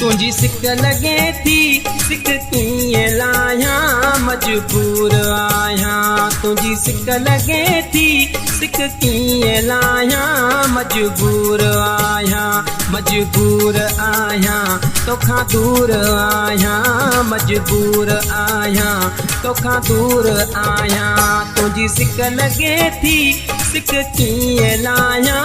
तुझी सिक लगे थी सिक कीअं लायां मजबूर आहियां तुझी सिक लगे थी सिक कीअं लायां मजबूर आहियां तोखां दूर आहियां मजबूर आहियां तोखां दूर आहियां तुझी सिक लगे थी सिक कीअं लायां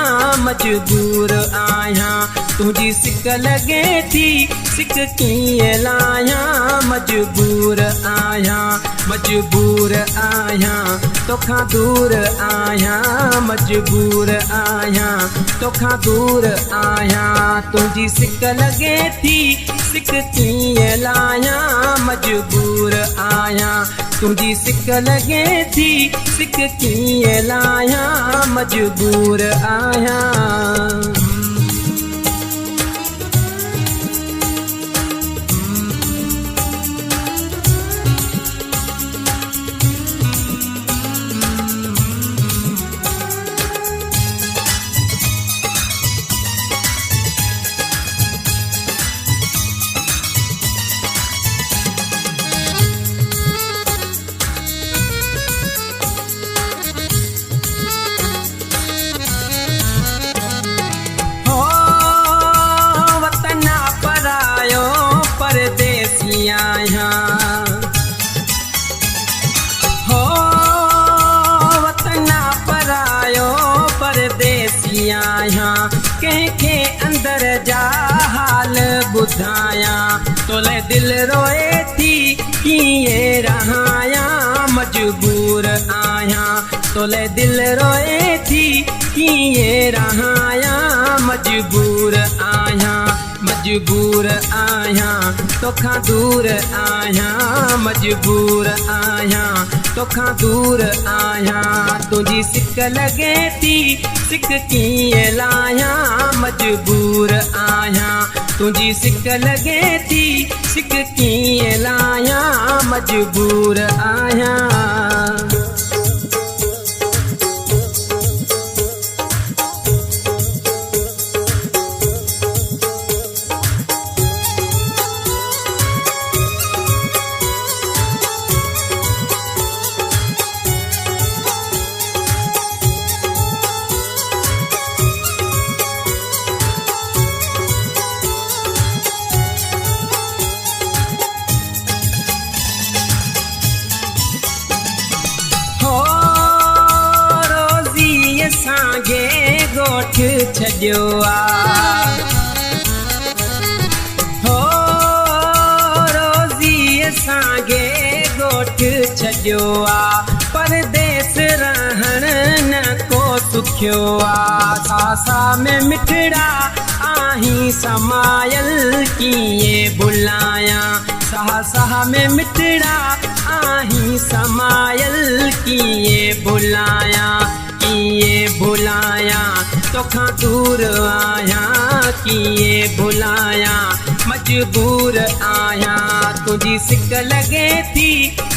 मजबूर आहियां तुझी सिक लगे थी सिक कीअं लायां मजबूर आहियां तोखां दूर आहियां मजबूर आहियां तोखां दूर आहियां तुझी सिक लगे थी सिक कीअं लायां मजबूर आहियां तुझी सिक लगे थी सिक कीअं लायां मजबूर आहियां परदेसी आहियां हो वतना परायो परदेसी आहियां कंहिंखे अंदर जा हाल ॿुधायां तोले दिल रोए थी कीअं रहायां मजबूर आहियां तोले दिल रोए थी कीअं रहायां मजबूर आहियां तोखां दूर आहियां मजबूर आहियां तोखां दूर आहियां तुझी सिक लगे थी सिक कीअं लायां मजबूर आहियां तुझी सिक लगे थी सिक कीअं लायां मजबूर आहियां सांगे गोठ छॾियो हो रोज़ीअ सांगे गोठ छॾियो परदेस रहण न को सुखियो सासा में मिठड़ा आहीं समायल कीअं भुलायां साह में मिठड़ा आहीं समायल कीअं भुलायां तोखां दूर आहियां कीअं भुलायां मजबूर आहियां तुझी सिक लगे थी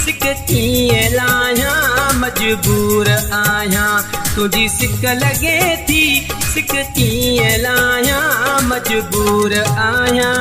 सिक कीअं लायां मजबूर आहियां तुझी सिक लगे थी सिक कीअं लायां मजबूर आहियां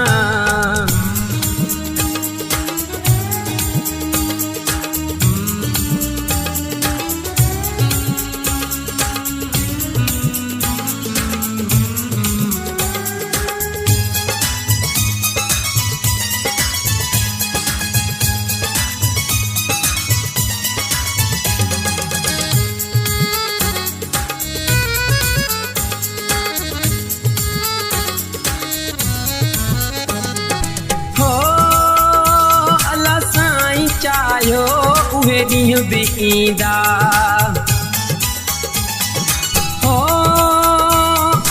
चायो उहे ॾींहं बि ईंदा हो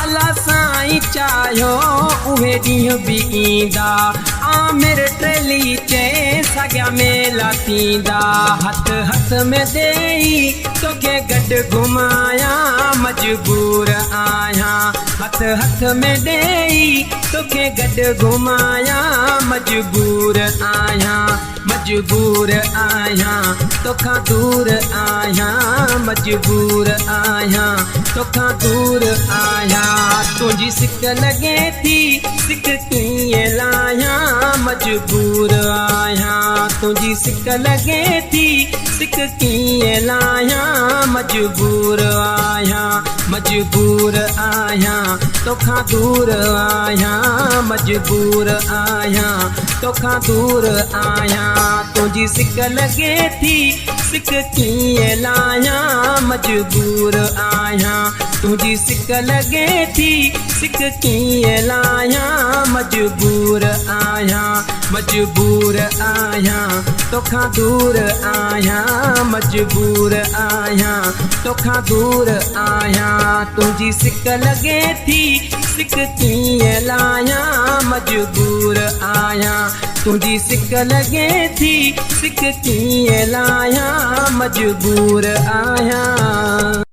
अल्लाह साईं चायो उहे ॾींहं बि ईंदा आमिर टेली चए साॻिया मेला थींदा हथ हथ में ॾेई तोखे गॾु घुमायां मजबूर आहियां हथ हथ में ॾेई तोखे गॾु घुमायां मजबूर आहियां तोखां दूर आहियां मजबूर आहियां तोखां दूर आहियां तुझी सिक लगे थी सिक कीअं लायां मजबूर आहियां तुंहिंजी सिक लॻे थी सिक कीअं लाहियां मजबूर आहियां तोखां दूर आहियां मजबूर आहियां तोखां दूर आहियां तुंहिंजी सिक लॻे थी सिक कीअं लाहियां मजबूर आहियां तुंहिंजी सिक लॻे थी सिक कीअं लाहियां मजबूर आहियां तोखां दूर आहियां मजबूर आहियां तोखां दूर आहियां तुंहिंजी सिक लॻे थी सिक कीअं लाहियां मजबूर आहियां तुंहिंजी सिक लॻे थी सिक कीअं लाहियां मजबूर आहियां।